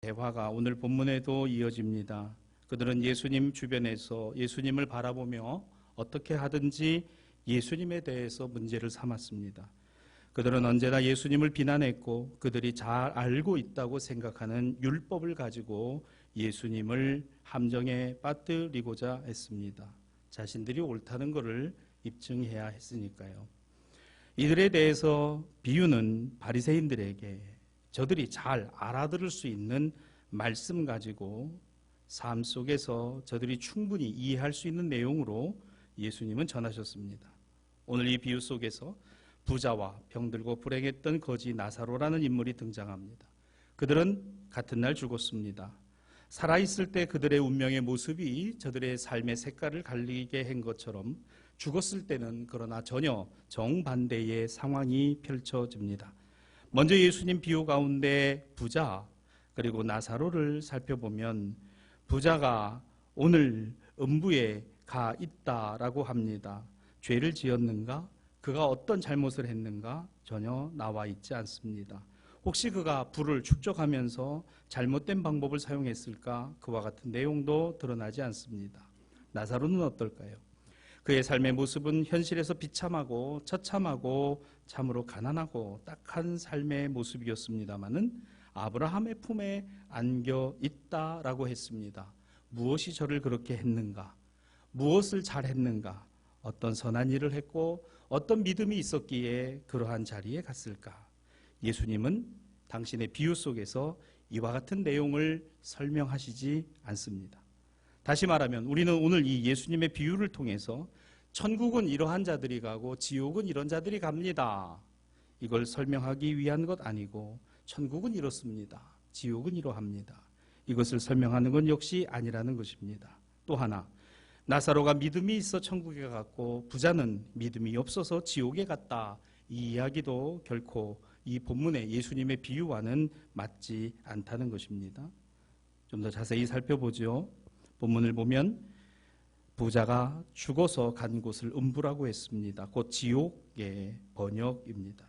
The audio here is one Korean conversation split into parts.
대화가 오늘 본문에도 이어집니다. 그들은 예수님 주변에서 예수님을 바라보며 어떻게 하든지 예수님에 대해서 문제를 삼았습니다. 그들은 언제나 예수님을 비난했고 그들이 잘 알고 있다고 생각하는 율법을 가지고 예수님을 함정에 빠뜨리고자 했습니다. 자신들이 옳다는 것을 입증해야 했으니까요. 이들에 대해서 비유는 바리새인들에게 저들이 잘 알아들을 수 있는 말씀 가지고 삶 속에서 저들이 충분히 이해할 수 있는 내용으로 예수님은 전하셨습니다. 오늘 이 비유 속에서 부자와 병들고 불행했던 거지 나사로라는 인물이 등장합니다. 그들은 같은 날 죽었습니다. 살아있을 때 그들의 운명의 모습이 저들의 삶의 색깔을 갈리게 한 것처럼 죽었을 때는 그러나 전혀 정반대의 상황이 펼쳐집니다. 먼저 예수님 비유 가운데 부자 그리고 나사로를 살펴보면 부자가 오늘 음부에 가 있다라고 합니다. 죄를 지었는가? 그가 어떤 잘못을 했는가? 전혀 나와 있지 않습니다. 혹시 그가 부를 축적하면서 잘못된 방법을 사용했을까? 그와 같은 내용도 드러나지 않습니다. 나사로는 어떨까요? 그의 삶의 모습은 현실에서 비참하고 처참하고 참으로 가난하고 딱한 삶의 모습이었습니다마는 아브라함의 품에 안겨 있다라고 했습니다. 무엇이 저를 그렇게 했는가? 무엇을 잘했는가? 어떤 선한 일을 했고 어떤 믿음이 있었기에 그러한 자리에 갔을까? 예수님은 당신의 비유 속에서 이와 같은 내용을 설명하시지 않습니다. 다시 말하면 우리는 오늘 이 예수님의 비유를 통해서 천국은 이러한 자들이 가고 지옥은 이런 자들이 갑니다. 이걸 설명하기 위한 것 아니고 천국은 이렇습니다. 지옥은 이러합니다. 이것을 설명하는 건 역시 아니라는 것입니다. 또 하나, 나사로가 믿음이 있어 천국에 갔고 부자는 믿음이 없어서 지옥에 갔다. 이 이야기도 결코 이 본문의 예수님의 비유와는 맞지 않다는 것입니다. 좀 더 자세히 살펴보죠. 본문을 보면 부자가 죽어서 간 곳을 음부라고 했습니다. 곧 지옥의 번역입니다.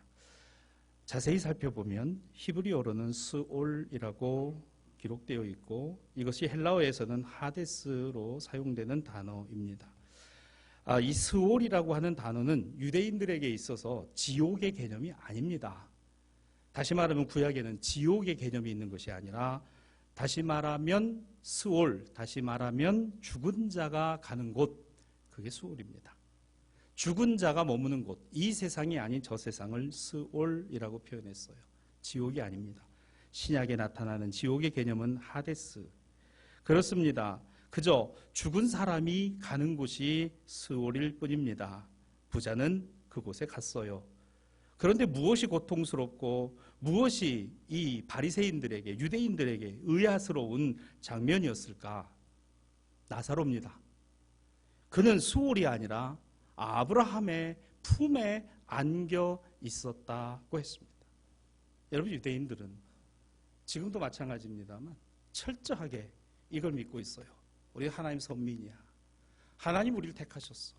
자세히 살펴보면 히브리어로는 스올이라고 기록되어 있고 이것이 헬라어에서는 하데스로 사용되는 단어입니다. 이 스올이라고 하는 단어는 유대인들에게 있어서 지옥의 개념이 아닙니다. 다시 말하면 구약에는 지옥의 개념이 있는 것이 아니라 다시 말하면 스올, 다시 말하면 죽은 자가 가는 곳, 그게 스올입니다. 죽은 자가 머무는 곳, 이 세상이 아닌 저 세상을 스올이라고 표현했어요. 지옥이 아닙니다. 신약에 나타나는 지옥의 개념은 하데스. 그렇습니다. 그저 죽은 사람이 가는 곳이 스올일 뿐입니다. 부자는 그곳에 갔어요. 그런데 무엇이 고통스럽고 무엇이 이 바리새인들에게 유대인들에게 의아스러운 장면이었을까? 나사로입니다. 그는 스올이 아니라 아브라함의 품에 안겨 있었다고 했습니다. 여러분 유대인들은 지금도 마찬가지입니다만 철저하게 이걸 믿고 있어요. 우리 하나님 선민이야. 하나님 우리를 택하셨어.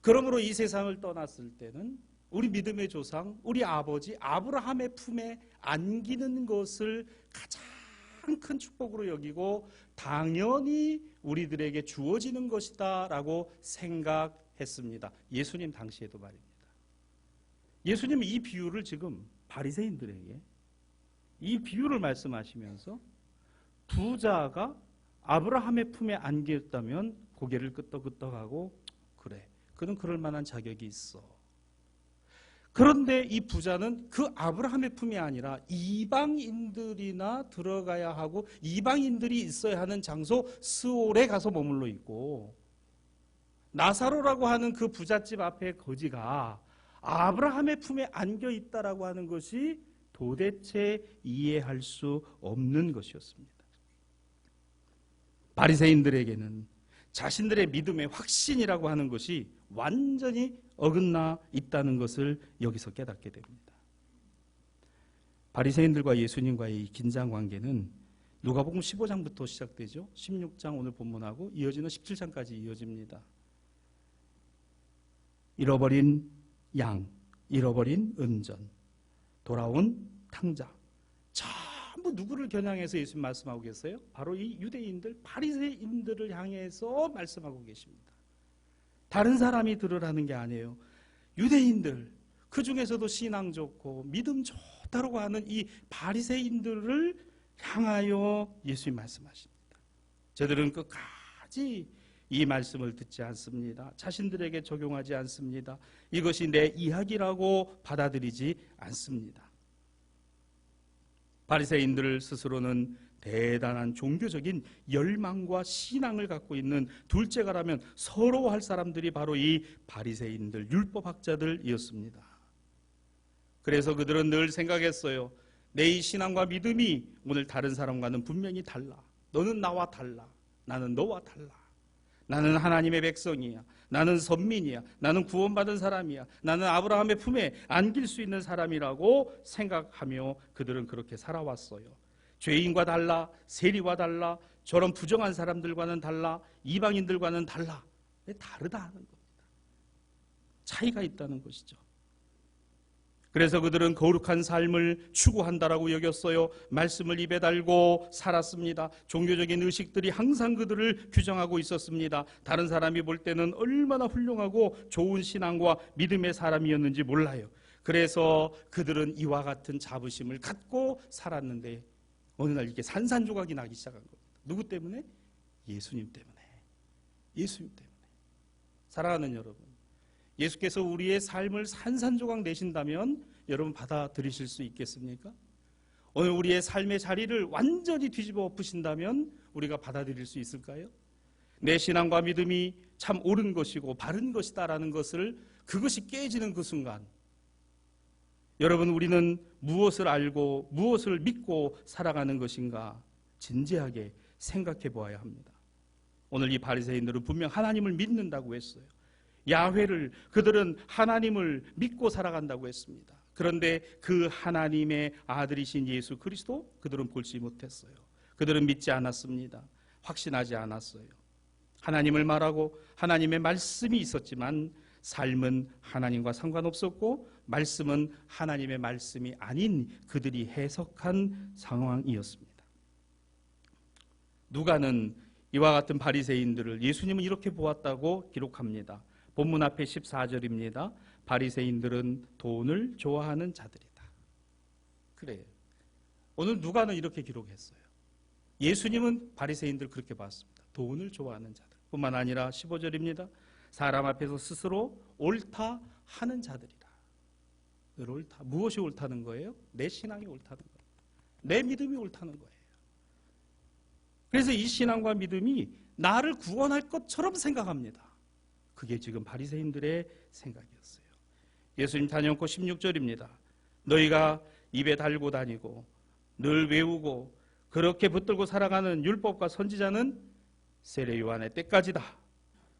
그러므로 이 세상을 떠났을 때는 우리 믿음의 조상, 우리 아버지 아브라함의 품에 안기는 것을 가장 큰 축복으로 여기고 당연히 우리들에게 주어지는 것이다 라고 생각했습니다. 예수님 당시에도 말입니다. 예수님은 이 비유를 지금 바리새인들에게 이 비유를 말씀하시면서 부자가 아브라함의 품에 안겼다면 고개를 끄덕끄덕하고 그래, 그는 그럴 만한 자격이 있어. 그런데 이 부자는 그 아브라함의 품이 아니라 이방인들이나 들어가야 하고 이방인들이 있어야 하는 장소 스올에 가서 머물러 있고 나사로라고 하는 그 부잣집 앞에 거지가 아브라함의 품에 안겨 있다라고 하는 것이 도대체 이해할 수 없는 것이었습니다. 바리새인들에게는 자신들의 믿음의 확신이라고 하는 것이 완전히 어긋나 있다는 것을 여기서 깨닫게 됩니다. 바리새인들과 예수님과의 이 긴장 관계는 누가복음 15장부터 시작되죠. 16장 오늘 본문하고 이어지는 17장까지 이어집니다. 잃어버린 양, 잃어버린 은전, 돌아온 탕자. 저 전부 누구를 겨냥해서 예수님 말씀하고 계세요? 바로 이 유대인들, 바리새인들을 향해서 말씀하고 계십니다. 다른 사람이 들으라는 게 아니에요. 유대인들, 그 중에서도 신앙 좋고 믿음 좋다고 하는 이 바리새인들을 향하여 예수님 말씀하십니다. 저들은 끝까지 이 말씀을 듣지 않습니다. 자신들에게 적용하지 않습니다. 이것이 내 이야기라고 받아들이지 않습니다. 바리새인들 스스로는 대단한 종교적인 열망과 신앙을 갖고 있는, 둘째가라면 서러워할 사람들이 바로 이 바리새인들, 율법학자들이었습니다. 그래서 그들은 늘 생각했어요. 내 이 신앙과 믿음이 오늘 다른 사람과는 분명히 달라. 너는 나와 달라. 나는 너와 달라. 나는 하나님의 백성이야. 나는 선민이야. 나는 구원받은 사람이야. 나는 아브라함의 품에 안길 수 있는 사람이라고 생각하며 그들은 그렇게 살아왔어요. 죄인과 달라, 세리와 달라, 저런 부정한 사람들과는 달라, 이방인들과는 달라. 다르다는 겁니다. 차이가 있다는 것이죠. 그래서 그들은 거룩한 삶을 추구한다라고 여겼어요. 말씀을 입에 달고 살았습니다. 종교적인 의식들이 항상 그들을 규정하고 있었습니다. 다른 사람이 볼 때는 얼마나 훌륭하고 좋은 신앙과 믿음의 사람이었는지 몰라요. 그래서 그들은 이와 같은 자부심을 갖고 살았는데 어느 날 이게 산산조각이 나기 시작한 겁니다. 누구 때문에? 예수님 때문에. 예수님 때문에. 사랑하는 여러분, 예수께서 우리의 삶을 산산조각 내신다면 여러분 받아들이실 수 있겠습니까? 오늘 우리의 삶의 자리를 완전히 뒤집어 엎으신다면 우리가 받아들일 수 있을까요? 내 신앙과 믿음이 참 옳은 것이고 바른 것이다라는 것을, 그것이 깨지는 그 순간, 여러분, 우리는 무엇을 알고 무엇을 믿고 살아가는 것인가 진지하게 생각해 보아야 합니다. 오늘 이 바리새인들은 분명 하나님을 믿는다고 했어요. 야훼를, 그들은 하나님을 믿고 살아간다고 했습니다. 그런데 그 하나님의 아들이신 예수 그리스도 그들은 보지 못했어요. 그들은 믿지 않았습니다. 확신하지 않았어요. 하나님을 말하고 하나님의 말씀이 있었지만 삶은 하나님과 상관없었고 말씀은 하나님의 말씀이 아닌 그들이 해석한 상황이었습니다. 누가는 이와 같은 바리새인들을 예수님은 이렇게 보았다고 기록합니다. 본문 앞에 14절입니다. 바리새인들은 돈을 좋아하는 자들이다. 그래요. 오늘 누가는 이렇게 기록했어요. 예수님은 바리새인들 그렇게 봤습니다. 돈을 좋아하는 자들. 뿐만 아니라 15절입니다. 사람 앞에서 스스로 옳다 하는 자들이라. 늘 옳다. 무엇이 옳다는 거예요? 내 신앙이 옳다는 거예요. 내 믿음이 옳다는 거예요. 그래서 이 신앙과 믿음이 나를 구원할 것처럼 생각합니다. 그게 지금 바리새인들의 생각이었어요. 예수님 다녀놓고 16절입니다. 너희가 입에 달고 다니고 늘 외우고 그렇게 붙들고 살아가는 율법과 선지자는 세례 요한의 때까지다.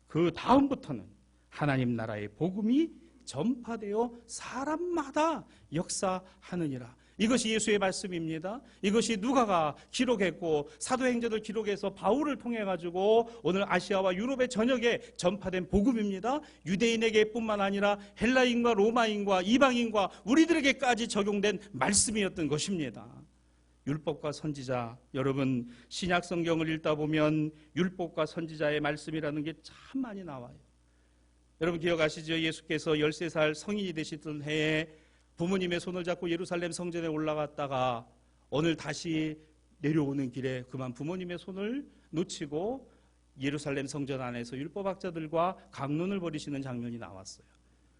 그 다음부터는 하나님 나라의 복음이 전파되어 사람마다 역사하느니라. 이것이 예수의 말씀입니다. 이것이 누가가 기록했고 사도행전을 기록해서 바울을 통해 가지고 오늘 아시아와 유럽의 전역에 전파된 복음입니다. 유대인에게 뿐만 아니라 헬라인과 로마인과 이방인과 우리들에게까지 적용된 말씀이었던 것입니다. 율법과 선지자, 여러분 신약 성경을 읽다 보면 율법과 선지자의 말씀이라는 게 참 많이 나와요. 여러분 기억하시죠? 예수께서 13살 성인이 되시던 해에 부모님의 손을 잡고 예루살렘 성전에 올라갔다가 오늘 다시 내려오는 길에 그만 부모님의 손을 놓치고 예루살렘 성전 안에서 율법학자들과 강론을 벌이시는 장면이 나왔어요.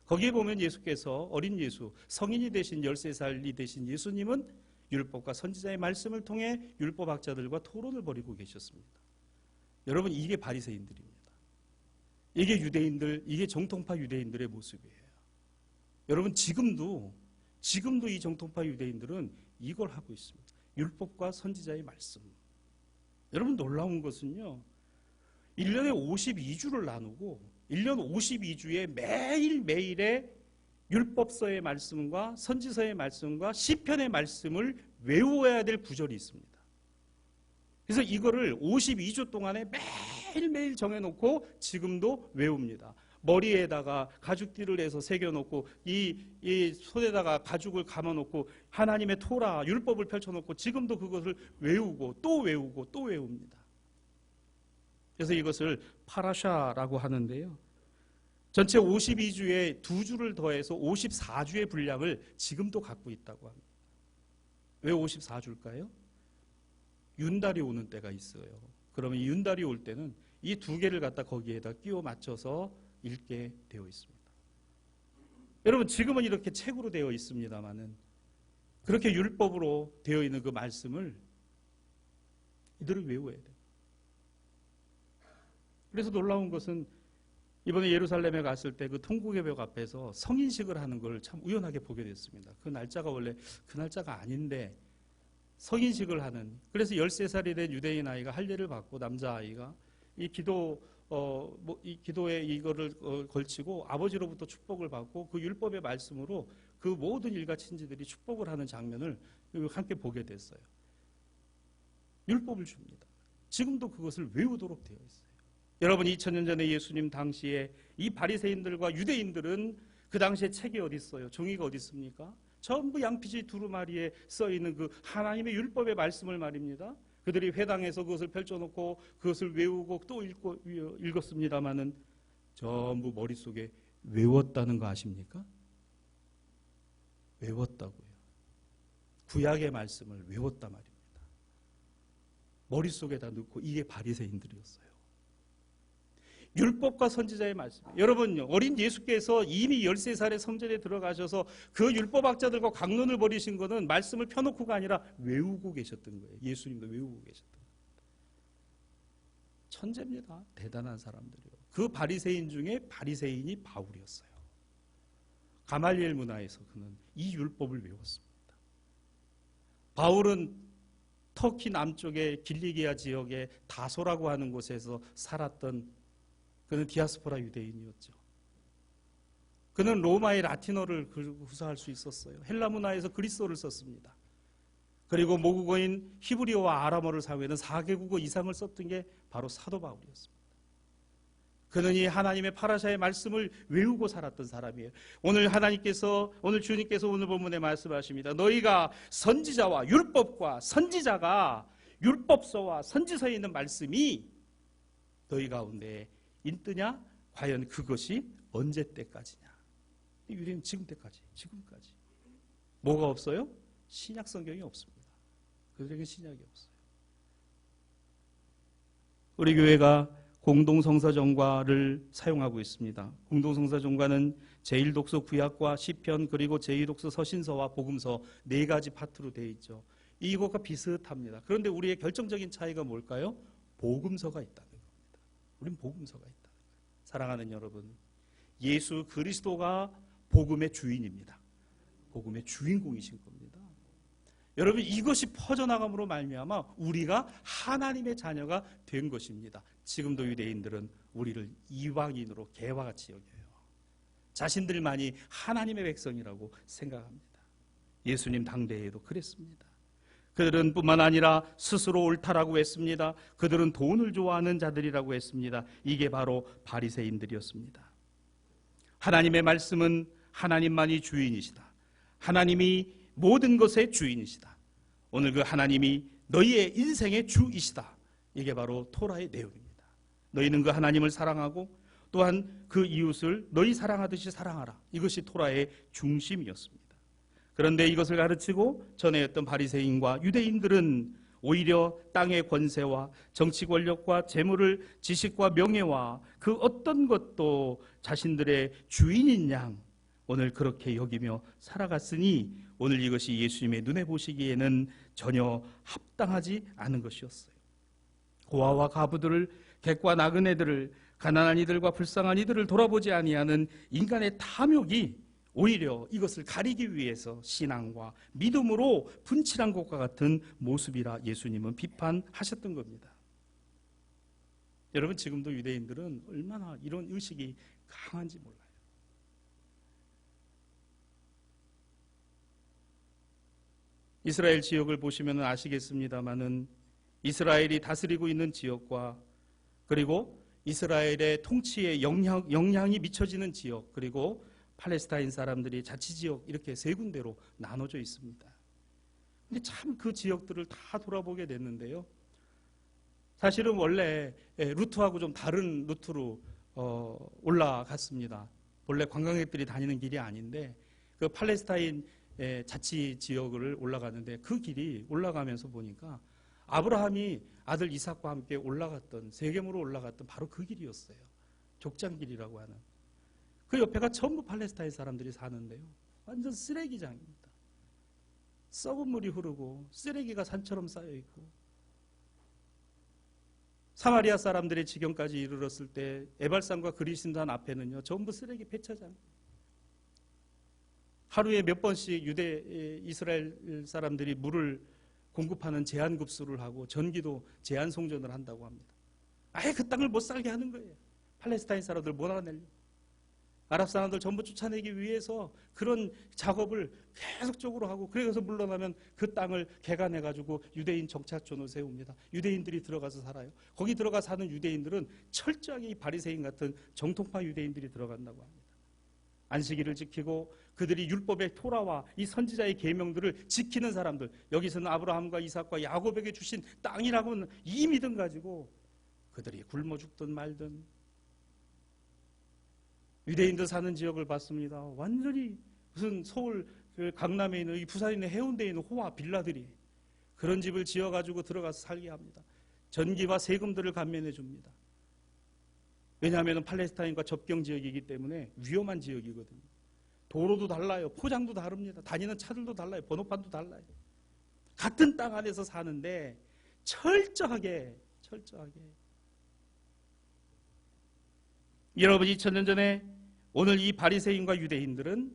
거기에 보면 예수께서 어린 예수, 성인이 되신 13살이 되신 예수님은 율법과 선지자의 말씀을 통해 율법학자들과 토론을 벌이고 계셨습니다. 여러분 이게 바리새인들입니다. 이게 유대인들, 이게 정통파 유대인들의 모습이에요. 여러분 지금도 이 정통파 유대인들은 이걸 하고 있습니다. 율법과 선지자의 말씀. 여러분 놀라운 것은요. 1년에 52주를 나누고 1년 52주에 매일매일의 율법서의 말씀과 선지서의 말씀과 시편의 말씀을 외워야 될 구절이 있습니다. 그래서 이거를 52주 동안에 매일매일 정해놓고 지금도 외웁니다. 머리에다가 가죽띠를 해서 새겨놓고 이 손에다가 가죽을 감아놓고 하나님의 토라 율법을 펼쳐놓고 지금도 그것을 외우고 또 외우고 또 외웁니다. 그래서 이것을 파라샤라고 하는데요. 전체 52주에 2주를 더해서 54주의 분량을 지금도 갖고 있다고 합니다. 왜 54주일까요? 윤달이 오는 때가 있어요. 그러면 이 윤달이 올 때는 이 2개를 갖다 거기에다 끼워 맞춰서 읽게 되어 있습니다. 여러분 지금은 이렇게 책으로 되어 있습니다만은 그렇게 율법으로 되어 있는 그 말씀을 이들을 외워야 돼요. 그래서 놀라운 것은 이번에 예루살렘에 갔을 때 그 통곡의 벽 앞에서 성인식을 하는 걸 참 우연하게 보게 됐습니다. 그 날짜가 원래 그 날짜가 아닌데 성인식을 하는, 그래서 13살이 된 유대인 아이가 할례를 받고 남자아이가 이 이 기도에 이거를 걸치고 아버지로부터 축복을 받고 그 율법의 말씀으로 그 모든 일가 친지들이 축복을 하는 장면을 함께 보게 됐어요. 율법을 줍니다. 지금도 그것을 외우도록 되어 있어요. 여러분 2000년 전에 예수님 당시에 이 바리새인들과 유대인들은 그 당시에 책이 어디 있어요? 종이가 어디 있습니까? 전부 양피지 두루마리에 써있는 그 하나님의 율법의 말씀을 말입니다. 그들이 회당에서 그것을 펼쳐놓고 그것을 외우고 또 읽었습니다마는 전부 머릿속에 외웠다는 거 아십니까? 외웠다고요. 구약의 말씀을 외웠단 말입니다. 머릿속에다 넣고 이게 바리새인들이었어요. 율법과 선지자의 말씀. 여러분 어린 예수께서 이미 13살의 성전에 들어가셔서 그 율법학자들과 강론을 벌이신 것은 말씀을 펴놓고가 아니라 외우고 계셨던 거예요. 예수님도 외우고 계셨던 거예요. 천재입니다. 대단한 사람들이요. 그 바리새인 중에 바리새인이 바울이었어요. 가말리엘 문화에서 그는 이 율법을 외웠습니다. 바울은 터키 남쪽의 길리기아 지역의 다소라고 하는 곳에서 살았던, 그는 디아스포라 유대인이었죠. 그는 로마의 라틴어를 구사할 수 있었어요. 헬라 문화에서 그리스어를 썼습니다. 그리고 모국어인 히브리어와 아람어를 사용하는 4개국어 이상을 썼던 게 바로 사도 바울이었습니다. 그는 이 하나님의 파라샤의 말씀을 외우고 살았던 사람이에요. 오늘 주님께서 오늘 본문에 말씀하십니다. 너희가 선지자와 율법과 선지자가 율법서와 선지서에 있는 말씀이 너희 가운데 있느냐? 과연 그것이 언제 때까지냐? 유대인은 지금까지. 뭐가 없어요? 신약 성경이 없습니다. 그들에게 신약이 없어요. 우리 교회가 공동성서정과를 사용하고 있습니다. 공동성서정과는 제1독서 구약과 시편 그리고 제2독서 서신서와 복음서 4가지 파트로 되어 있죠. 이것과 비슷합니다. 그런데 우리의 결정적인 차이가 뭘까요? 복음서가 있다는 겁니다. 우린 복음서가 있다. 사랑하는 여러분, 예수 그리스도가 복음의 주인입니다. 복음의 주인공이신 겁니다. 여러분 이것이 퍼져나감으로 말미암아 우리가 하나님의 자녀가 된 것입니다. 지금도 유대인들은 우리를 이방인으로 개와 같이 여겨요. 자신들만이 하나님의 백성이라고 생각합니다. 예수님 당대에도 그랬습니다. 그들은 뿐만 아니라 스스로 옳다라고 했습니다. 그들은 돈을 좋아하는 자들이라고 했습니다. 이게 바로 바리새인들이었습니다. 하나님의 말씀은 하나님만이 주인이시다. 하나님이 모든 것의 주인이시다. 오늘 그 하나님이 너희의 인생의 주이시다. 이게 바로 토라의 내용입니다. 너희는 그 하나님을 사랑하고 또한 그 이웃을 너희 사랑하듯이 사랑하라. 이것이 토라의 중심이었습니다. 그런데 이것을 가르치고 전해였던 바리새인과 유대인들은 오히려 땅의 권세와 정치 권력과 재물을 지식과 명예와 그 어떤 것도 자신들의 주인인 양 오늘 그렇게 여기며 살아갔으니 오늘 이것이 예수님의 눈에 보시기에는 전혀 합당하지 않은 것이었어요. 고아와 가부들을, 객과 나그네들을, 가난한 이들과 불쌍한 이들을 돌아보지 아니하는 인간의 탐욕이 오히려 이것을 가리기 위해서 신앙과 믿음으로 분칠한 것과 같은 모습이라 예수님은 비판하셨던 겁니다. 여러분 지금도 유대인들은 얼마나 이런 의식이 강한지 몰라요. 이스라엘 지역을 보시면 아시겠습니다마는 이스라엘이 다스리고 있는 지역과 그리고 이스라엘의 통치에 영향이 미쳐지는 지역, 그리고 팔레스타인 사람들이 자치지역, 이렇게 세 군데로 나눠져 있습니다. 근데 참 그 지역들을 다 돌아보게 됐는데요, 사실은 원래 루트하고 좀 다른 루트로 올라갔습니다. 원래 관광객들이 다니는 길이 아닌데 그 팔레스타인 자치 지역을 올라갔는데, 그 길이 올라가면서 보니까 아브라함이 아들 이삭과 함께 올라갔던, 세겜으로 올라갔던 바로 그 길이었어요. 족장길이라고 하는. 그 옆에가 전부 팔레스타인 사람들이 사는데요, 완전 쓰레기장입니다. 썩은 물이 흐르고 쓰레기가 산처럼 쌓여 있고, 사마리아 사람들의 지경까지 이르렀을 때 에발산과 그리신단 앞에는요, 전부 쓰레기 폐차장. 하루에 몇 번씩 이스라엘 사람들이 물을 공급하는 제한급수를 하고 전기도 제한 송전을 한다고 합니다. 아예 그 땅을 못 살게 하는 거예요. 팔레스타인 사람들 못 알아내려. 아랍 사람들 전부 쫓아내기 위해서 그런 작업을 계속적으로 하고, 그래서 물러나면 그 땅을 개간해가지고 유대인 정착촌을 세웁니다. 유대인들이 들어가서 살아요. 거기 들어가 사는 유대인들은 철저하게 이 바리새인 같은 정통파 유대인들이 들어간다고 합니다. 안식일을 지키고 그들이 율법의 토라와 이 선지자의 계명들을 지키는 사람들, 여기서는 아브라함과 이삭과 야곱에게 주신 땅이라고는 이 믿음 가지고 그들이 굶어 죽든 말든. 유대인들 사는 지역을 봤습니다. 완전히 무슨 서울 강남에 있는, 이 부산에 있는 해운대에 있는 호화 빌라들이, 그런 집을 지어가지고 들어가서 살게 합니다. 전기와 세금들을 감면해 줍니다. 왜냐하면 팔레스타인과 접경 지역이기 때문에 위험한 지역이거든요. 도로도 달라요. 포장도 다릅니다. 다니는 차들도 달라요. 번호판도 달라요. 같은 땅 안에서 사는데 철저하게 여러분, 2000년 전에 오늘 이 바리새인과 유대인들은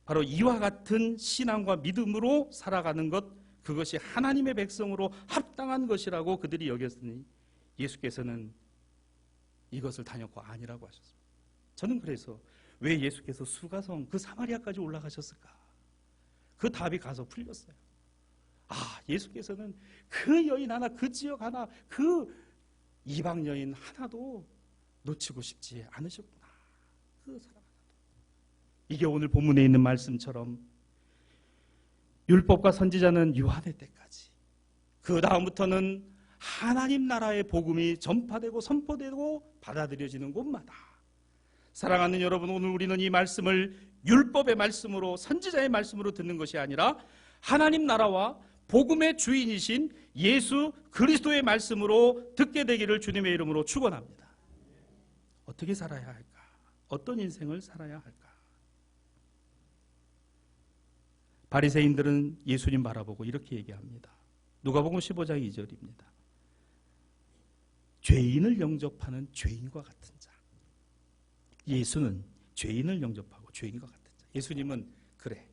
바로 이와 같은 신앙과 믿음으로 살아가는 것, 그것이 하나님의 백성으로 합당한 것이라고 그들이 여겼으니 예수께서는 이것을 단연코 아니라고 하셨습니다. 저는 그래서 왜 예수께서 수가성 그 사마리아까지 올라가셨을까? 그 답이 가서 풀렸어요. 예수께서는 그 여인 하나, 그 지역 하나, 그 이방 여인 하나도 놓치고 싶지 않으셨구나. 그 사람 하나도. 이게 오늘 본문에 있는 말씀처럼 율법과 선지자는 요한의 때까지, 그 다음부터는 하나님 나라의 복음이 전파되고 선포되고 받아들여지는 곳마다, 사랑하는 여러분, 오늘 우리는 이 말씀을 율법의 말씀으로, 선지자의 말씀으로 듣는 것이 아니라 하나님 나라와 복음의 주인이신 예수 그리스도의 말씀으로 듣게 되기를 주님의 이름으로 축원합니다. 어떻게 살아야 할까? 어떤 인생을 살아야 할까? 바리새인들은 예수님 바라보고 이렇게 얘기합니다. 누가복음 15장 2절입니다. 죄인을 영접하는 죄인과 같은 자. 예수는 죄인을 영접하고 죄인과 같은 자. 예수님은 그래,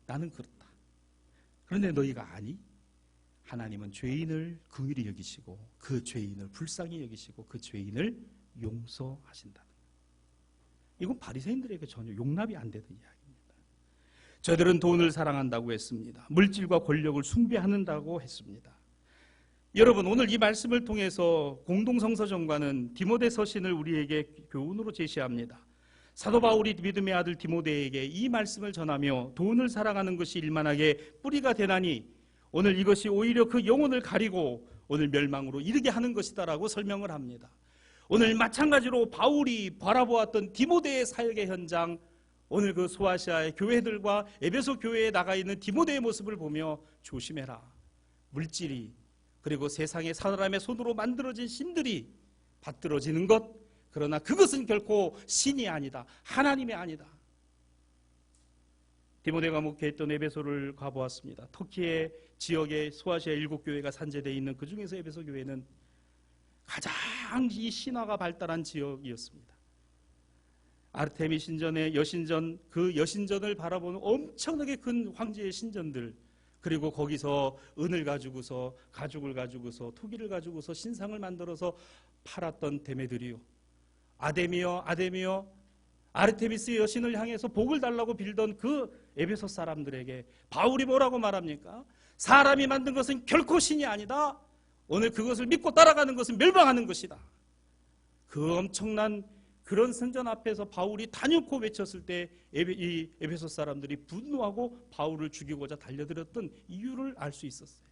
나는 그렇다. 그런데 너희가 아니? 하나님은 죄인을 긍휼히 여기시고 그 죄인을 불쌍히 여기시고 그 죄인을 용서하신다. 이건 바리새인들에게 전혀 용납이 안 되는 이야기입니다. 저들은 돈을 사랑한다고 했습니다. 물질과 권력을 숭배한다고 했습니다. 여러분, 오늘 이 말씀을 통해서 공동성서전과는 디모데 서신을 우리에게 교훈으로 제시합니다. 사도 바울이 믿음의 아들 디모데에게 이 말씀을 전하며 돈을 사랑하는 것이 일만하게 뿌리가 되나니 오늘 이것이 오히려 그 영혼을 가리고 오늘 멸망으로 이르게 하는 것이다라고 설명을 합니다. 오늘 마찬가지로 바울이 바라보았던 디모데의 사역의 현장, 오늘 그 소아시아의 교회들과 에베소 교회에 나가 있는 디모데의 모습을 보며 조심해라. 물질이, 그리고 세상의 사람의 손으로 만들어진 신들이 받들어지는 것, 그러나 그것은 결코 신이 아니다. 하나님이 아니다. 디모데가 목회했던 에베소를 가보았습니다. 터키의 지역의 소아시아 7교회가 산재되어 있는 그 중에서 에베소 교회는 가장 이 신화가 발달한 지역이었습니다. 아르테미 신전의 여신전, 그 여신전을 바라보는 엄청나게 큰 황제의 신전들, 그리고 거기서 은을 가지고서, 가죽을 가지고서, 토기를 가지고서 신상을 만들어서 팔았던 데메드리오, 아데미어, 아르테미스 여신을 향해서 복을 달라고 빌던 그 에베소 사람들에게 바울이 뭐라고 말합니까? 사람이 만든 것은 결코 신이 아니다. 오늘 그것을 믿고 따라가는 것은 멸망하는 것이다. 그 엄청난 그런 선전 앞에서 바울이 단연코 외쳤을 때 이 에베소 사람들이 분노하고 바울을 죽이고자 달려들었던 이유를 알 수 있었어요.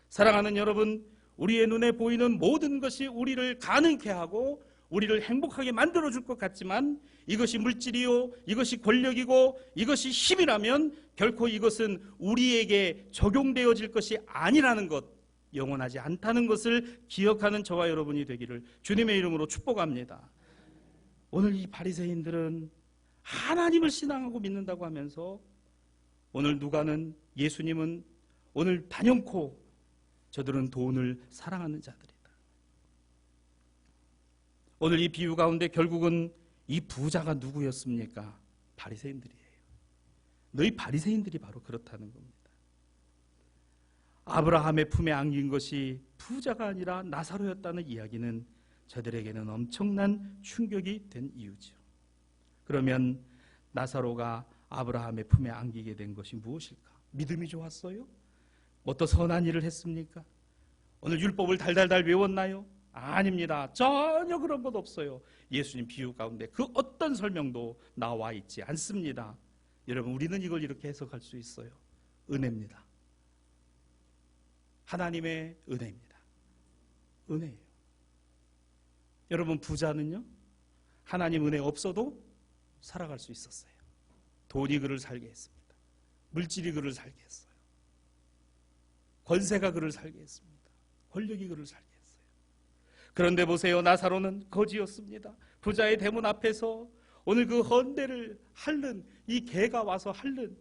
사랑하는 여러분, 우리의 눈에 보이는 모든 것이 우리를 가능케 하고 우리를 행복하게 만들어줄 것 같지만 이것이 물질이요, 이것이 권력이고 이것이 힘이라면 결코 이것은 우리에게 적용되어질 것이 아니라는 것, 영원하지 않다는 것을 기억하는 저와 여러분이 되기를 주님의 이름으로 축복합니다. 오늘 이 바리새인들은 하나님을 신앙하고 믿는다고 하면서 오늘 누가는, 예수님은 오늘 단연코 저들은 돈을 사랑하는 자들이다. 오늘 이 비유 가운데 결국은 이 부자가 누구였습니까? 바리새인들이에요. 너희 바리새인들이 바로 그렇다는 겁니다. 아브라함의 품에 안긴 것이 부자가 아니라 나사로였다는 이야기는 저들에게는 엄청난 충격이 된 이유죠. 그러면 나사로가 아브라함의 품에 안기게 된 것이 무엇일까? 믿음이 좋았어요? 어떤 선한 일을 했습니까? 오늘 율법을 달달달 외웠나요? 아닙니다. 전혀 그런 것 없어요. 예수님 비유 가운데 그 어떤 설명도 나와 있지 않습니다. 여러분, 우리는 이걸 이렇게 해석할 수 있어요. 은혜입니다. 하나님의 은혜입니다. 은혜예요. 여러분, 부자는요, 하나님 은혜 없어도 살아갈 수 있었어요. 돈이 그를 살게 했습니다. 물질이 그를 살게 했어요. 권세가 그를 살게 했습니다. 권력이 그를 살게 했어요. 그런데 보세요, 나사로는 거지였습니다. 부자의 대문 앞에서 오늘 그 헌대를 핥는 이 개가 와서 핥는,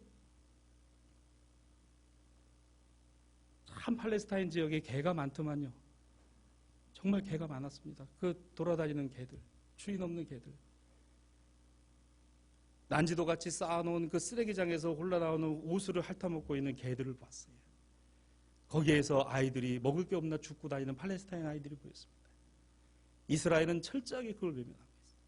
참 팔레스타인 지역에 개가 많더만요. 정말 개가 많았습니다. 그 돌아다니는 개들, 주인 없는 개들, 난지도 같이 쌓아놓은 그 쓰레기장에서 흘러나오는 우수를 핥아먹고 있는 개들을 봤어요. 거기에서 아이들이 먹을 게 없나 죽고 다니는 팔레스타인 아이들이 보였습니다. 이스라엘은 철저하게 그걸 외면하고 있어요.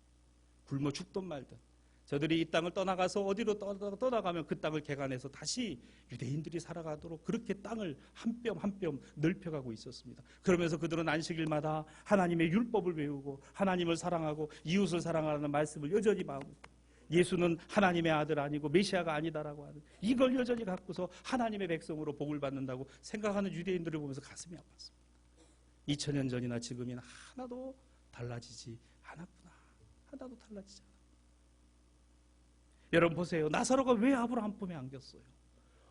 굶어 죽든 말든 저들이 이 땅을 떠나가서 어디로 떠나가면 그 땅을 개간해서 다시 유대인들이 살아가도록 그렇게 땅을 한 뼘 한 뼘 넓혀가고 있었습니다. 그러면서 그들은 안식일마다 하나님의 율법을 배우고 하나님을 사랑하고 이웃을 사랑하는 말씀을 여전히 마음고, 예수는 하나님의 아들 아니고 메시아가 아니다라고 하는 이걸 여전히 갖고서 하나님의 백성으로 복을 받는다고 생각하는 유대인들을 보면서 가슴이 아팠습니다. 2000년 전이나 지금이나 하나도 달라지지 않았구나. 하나도 달라지지 않았구나. 여러분 보세요. 나사로가 왜 아브라함 품에 안겼어요?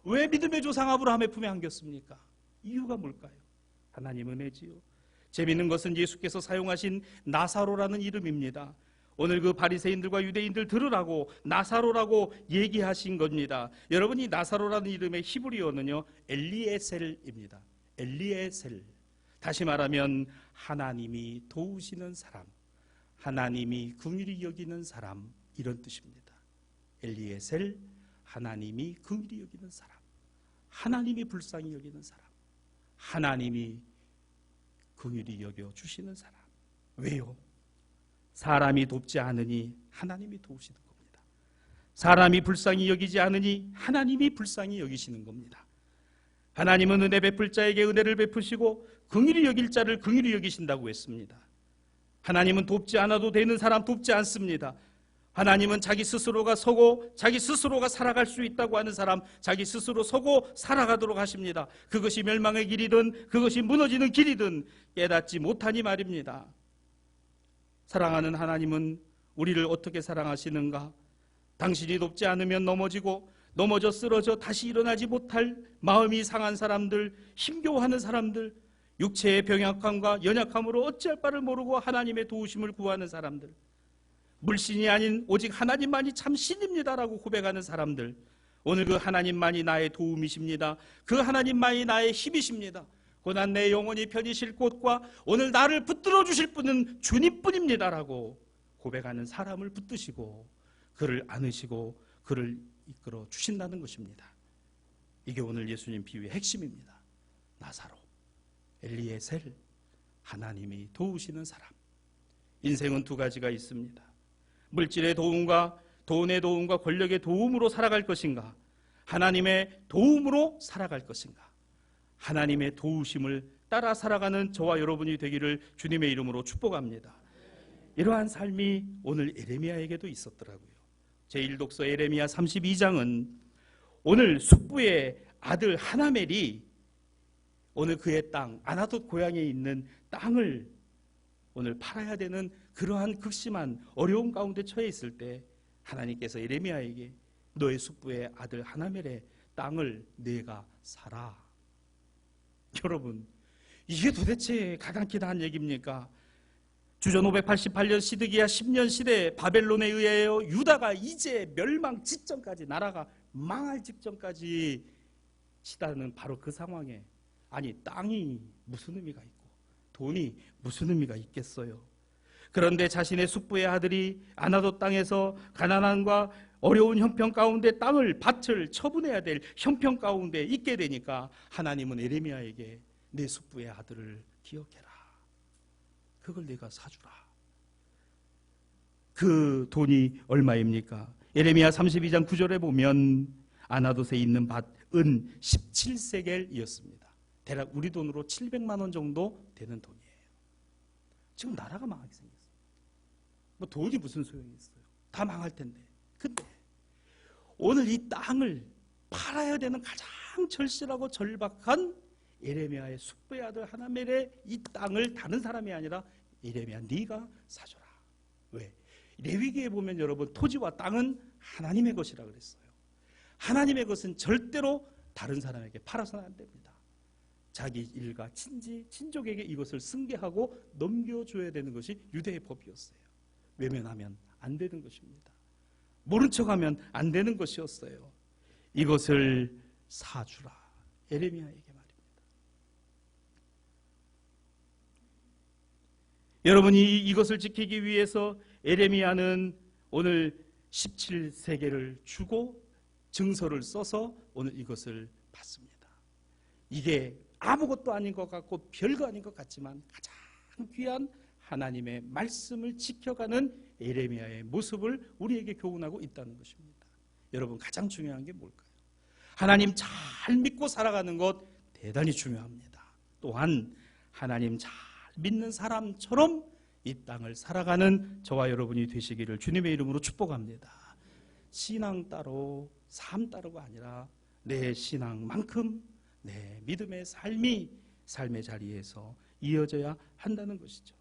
왜 믿음의 조상 아브라함의 품에 안겼습니까? 이유가 뭘까요? 하나님 은혜지요. 재미있는 것은 예수께서 사용하신 나사로라는 이름입니다. 오늘 그 바리새인들과 유대인들 들으라고 나사로라고 얘기하신 겁니다. 여러분, 이 나사로라는 이름의 히브리어는요, 엘리에셀입니다. 엘리에셀. 다시 말하면 하나님이 도우시는 사람, 하나님이 긍휼히 여기는 사람, 이런 뜻입니다. 엘리에셀, 하나님이 긍휼히 여기는 사람, 하나님이 불쌍히 여기는 사람, 하나님이 긍휼히 여겨 주시는 사람. 왜요? 사람이 돕지 않으니 하나님이 도우시는 겁니다. 사람이 불쌍히 여기지 않으니 하나님이 불쌍히 여기시는 겁니다. 하나님은 은혜 베풀 자에게 은혜를 베푸시고 긍휼히 여길 자를 긍휼히 여기신다고 했습니다. 하나님은 돕지 않아도 되는 사람 돕지 않습니다. 하나님은 자기 스스로가 서고 자기 스스로가 살아갈 수 있다고 하는 사람 자기 스스로 서고 살아가도록 하십니다. 그것이 멸망의 길이든 그것이 무너지는 길이든 깨닫지 못하니 말입니다. 사랑하는 하나님은 우리를 어떻게 사랑하시는가? 당신이 돕지 않으면 넘어지고 넘어져 쓰러져 다시 일어나지 못할 마음이 상한 사람들, 힘겨워하는 사람들, 육체의 병약함과 연약함으로 어찌할 바를 모르고 하나님의 도우심을 구하는 사람들, 물신이 아닌 오직 하나님만이 참 신입니다라고 고백하는 사람들, 오늘 그 하나님만이 나의 도움이십니다. 그 하나님만이 나의 힘이십니다. 고난 내 영혼이 편히 쉴 곳과 오늘 나를 붙들어 주실 분은 주님뿐입니다라고 고백하는 사람을 붙드시고 그를 안으시고 그를 이끌어 주신다는 것입니다. 이게 오늘 예수님 비유의 핵심입니다. 나사로, 엘리에셀, 하나님이 도우시는 사람. 인생은 두 가지가 있습니다. 물질의 도움과 돈의 도움과 권력의 도움으로 살아갈 것인가, 하나님의 도움으로 살아갈 것인가. 하나님의 도우심을 따라 살아가는 저와 여러분이 되기를 주님의 이름으로 축복합니다. 이러한 삶이 오늘 에레미야에게도 있었더라고요. 제1독서 에레미야 32장은 오늘 숙부의 아들 하나멜이 오늘 그의 땅, 아나돗 고향에 있는 땅을 오늘 팔아야 되는 그러한 극심한 어려움 가운데 처해 있을 때 하나님께서 에레미야에게 너의 숙부의 아들 하나멜의 땅을 내가 사라. 여러분, 이게 도대체 가당키다한 얘기입니까? 주전 588년 시드기야 10년 시대 바벨론에 의하여 유다가 이제 멸망 직전까지, 나라가 망할 직전까지 치다는 바로 그 상황에, 아니 땅이 무슨 의미가 있고 돈이 무슨 의미가 있겠어요? 그런데 자신의 숙부의 아들이 아나돗 땅에서 가난함과 어려운 형편 가운데 밭을 처분해야 될 형편 가운데 있게 되니까 하나님은 에레미야에게 내 숙부의 아들을 기억해라. 그걸 내가 사주라. 그 돈이 얼마입니까? 에레미야 32장 9절에 보면 아나돗에 있는 밭은 17세겔이었습니다. 대략 우리 돈으로 700만 원 정도 되는 돈이에요. 지금 나라가 망하게 생겼어요. 뭐 돈이 무슨 소용이 있어요? 다 망할 텐데. 근데 오늘 이 땅을 팔아야 되는 가장 절실하고 절박한 에레미야의 숙부의 아들 하나멜의 이 땅을 다른 사람이 아니라 에레미야 네가 사줘라. 왜? 레위기에 보면 여러분 토지와 땅은 하나님의 것이라 그랬어요. 하나님의 것은 절대로 다른 사람에게 팔아서는 안 됩니다. 자기 일가 친족에게 이것을 승계하고 넘겨줘야 되는 것이 유대의 법이었어요. 외면하면 안 되는 것입니다. 모른 척하면 안 되는 것이었어요. 이것을 사주라. 에레미야에게 말입니다. 여러분이 이것을 지키기 위해서 에레미야는 오늘 17세겔을 주고 증서를 써서 오늘 이것을 받습니다. 이게 아무것도 아닌 것 같고 별거 아닌 것 같지만 가장 귀한 하나님의 말씀을 지켜가는 에레미야의 모습을 우리에게 교훈하고 있다는 것입니다. 여러분, 가장 중요한 게 뭘까요? 하나님 잘 믿고 살아가는 것 대단히 중요합니다. 또한 하나님 잘 믿는 사람처럼 이 땅을 살아가는 저와 여러분이 되시기를 주님의 이름으로 축복합니다. 신앙 따로 삶 따로가 아니라 내 신앙만큼 내 믿음의 삶이 삶의 자리에서 이어져야 한다는 것이죠.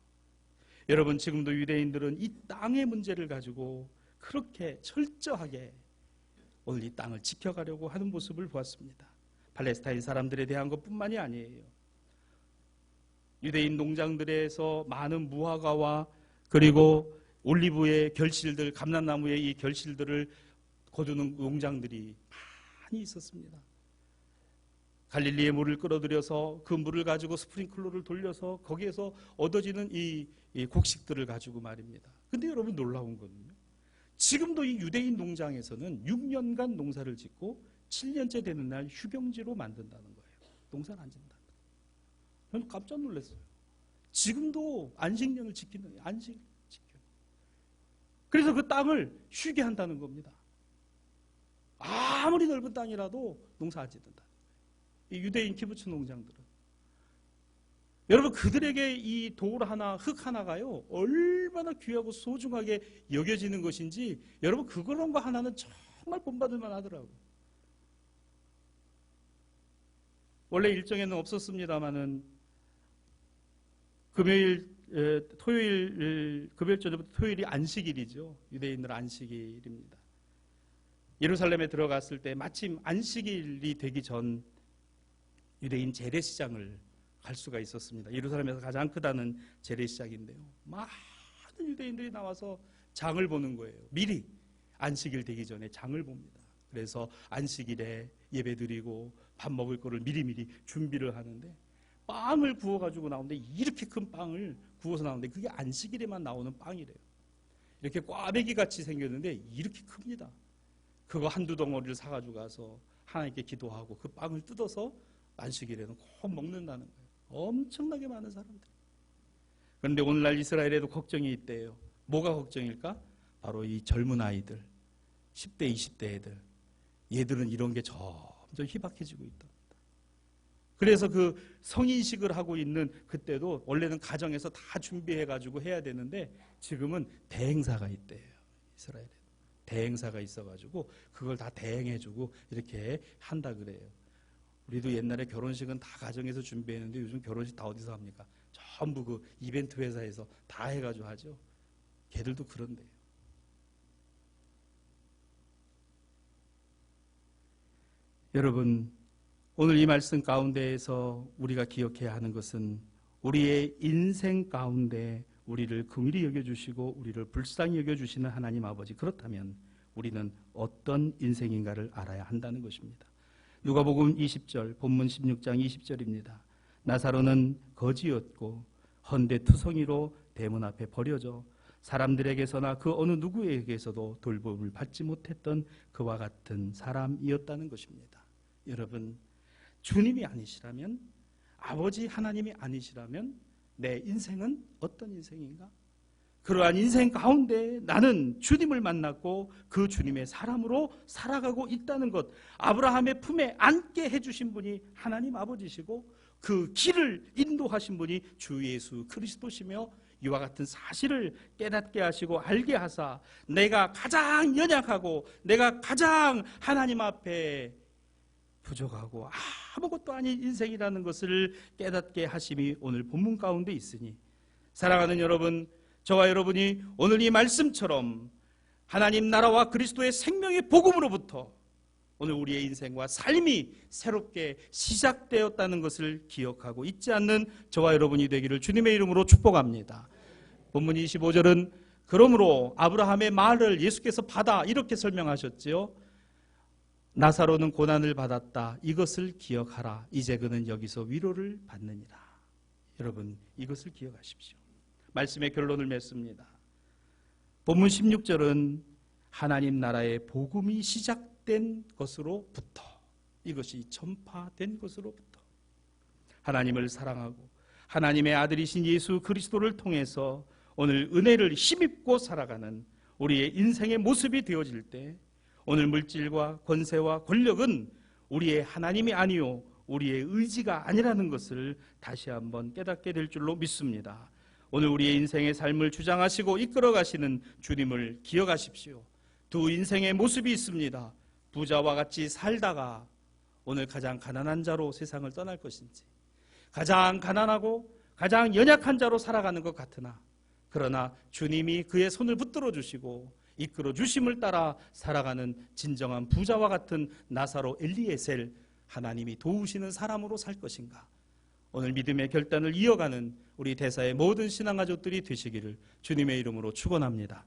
여러분, 지금도 유대인들은 이 땅의 문제를 가지고 그렇게 철저하게 오늘 이 땅을 지켜가려고 하는 모습을 보았습니다. 팔레스타인 사람들에 대한 것뿐만이 아니에요. 유대인 농장들에서 많은 무화과와 그리고 올리브의 결실들, 감람나무의 이 결실들을 거두는 농장들이 많이 있었습니다. 갈릴리의 물을 끌어들여서 그 물을 가지고 스프링클러를 돌려서 거기에서 얻어지는 이 곡식들을 가지고 말입니다. 근데 여러분, 놀라운 거는요, 지금도 이 유대인 농장에서는 6년간 농사를 짓고 7년째 되는 날 휴경지로 만든다는 거예요. 농사를 안 짓는다. 저는 깜짝 놀랐어요. 지금도 안식년을 지키는, 안식 지켜요. 그래서 그 땅을 쉬게 한다는 겁니다. 아무리 넓은 땅이라도 농사 안 짓는다. 이 유대인 키부츠 농장들은. 여러분, 그들에게 이 돌 하나, 흙 하나가요, 얼마나 귀하고 소중하게 여겨지는 것인지, 여러분, 그런 거 하나는 정말 본받을만 하더라고요. 원래 일정에는 없었습니다만은, 금요일 저녁부터 토요일이 안식일이죠. 유대인들 안식일입니다. 예루살렘에 들어갔을 때 마침 안식일이 되기 전 유대인 재래시장을 갈 수가 있었습니다. 예루살렘에서 가장 크다는 재래시장인데요, 많은 유대인들이 나와서 장을 보는 거예요. 미리 안식일 되기 전에 장을 봅니다. 그래서 안식일에 예배드리고 밥 먹을 거를 미리미리 준비를 하는데, 빵을 구워가지고 나오는데, 이렇게 큰 빵을 구워서 나오는데 그게 안식일에만 나오는 빵이래요. 이렇게 꽈배기 같이 생겼는데 이렇게 큽니다. 그거 한두 덩어리를 사가지고 가서 하나님께 기도하고 그 빵을 뜯어서 안식일에는 꼭 먹는다는 거예요. 엄청나게 많은 사람들. 그런데 오늘날 이스라엘에도 걱정이 있대요. 뭐가 걱정일까? 바로 이 젊은 아이들, 10대, 20대 애들. 얘들은 이런 게 점점 희박해지고 있답니다. 그래서 그 성인식을 하고 있는 그때도 원래는 가정에서 다 준비해가지고 해야 되는데 지금은 대행사가 있대요. 이스라엘에 대행사가 있어가지고 그걸 다 대행해주고 이렇게 한다 그래요. 우리도 옛날에 결혼식은 다 가정에서 준비했는데 요즘 결혼식 다 어디서 합니까? 전부 그 이벤트 회사에서 다 해가지고 하죠. 걔들도 그런데요. 여러분, 오늘 이 말씀 가운데에서 우리가 기억해야 하는 것은 우리의 인생 가운데 우리를 긍휼히 여겨주시고 우리를 불쌍히 여겨주시는 하나님 아버지, 그렇다면 우리는 어떤 인생인가를 알아야 한다는 것입니다. 누가복음 20절, 본문 16장 20절입니다. 나사로는 거지였고 헌데투성이로 대문 앞에 버려져 사람들에게서나 그 어느 누구에게서도 돌봄을 받지 못했던 그와 같은 사람이었다는 것입니다. 여러분, 주님이 아니시라면, 아버지 하나님이 아니시라면 내 인생은 어떤 인생인가? 그러한 인생 가운데 나는 주님을 만났고 그 주님의 사람으로 살아가고 있다는 것, 아브라함의 품에 안게 해주신 분이 하나님 아버지시고 그 길을 인도하신 분이 주 예수 그리스도시며 이와 같은 사실을 깨닫게 하시고 알게 하사 내가 가장 연약하고 내가 가장 하나님 앞에 부족하고 아무것도 아닌 인생이라는 것을 깨닫게 하심이 오늘 본문 가운데 있으니, 사랑하는 여러분, 저와 여러분이 오늘 이 말씀처럼 하나님 나라와 그리스도의 생명의 복음으로부터 오늘 우리의 인생과 삶이 새롭게 시작되었다는 것을 기억하고 잊지 않는 저와 여러분이 되기를 주님의 이름으로 축복합니다. 본문 25절은 그러므로 아브라함의 말을 예수께서 받아 이렇게 설명하셨지요. 나사로는 고난을 받았다. 이것을 기억하라. 이제 그는 여기서 위로를 받느니라. 여러분, 이것을 기억하십시오. 말씀의 결론을 맺습니다. 본문 16절은 하나님 나라의 복음이 시작된 것으로부터, 이것이 전파된 것으로부터 하나님을 사랑하고 하나님의 아들이신 예수 그리스도를 통해서 오늘 은혜를 힘입고 살아가는 우리의 인생의 모습이 되어질 때 오늘 물질과 권세와 권력은 우리의 하나님이 아니요 우리의 의지가 아니라는 것을 다시 한번 깨닫게 될 줄로 믿습니다. 오늘 우리의 인생의 삶을 주장하시고 이끌어가시는 주님을 기억하십시오. 두 인생의 모습이 있습니다. 부자와 같이 살다가 오늘 가장 가난한 자로 세상을 떠날 것인지, 가장 가난하고 가장 연약한 자로 살아가는 것 같으나 그러나 주님이 그의 손을 붙들어 주시고 이끌어 주심을 따라 살아가는 진정한 부자와 같은 나사로 엘리에셀, 하나님이 도우시는 사람으로 살 것인가? 오늘 믿음의 결단을 이어가는 우리 대사의 모든 신앙가족들이 되시기를 주님의 이름으로 축원합니다.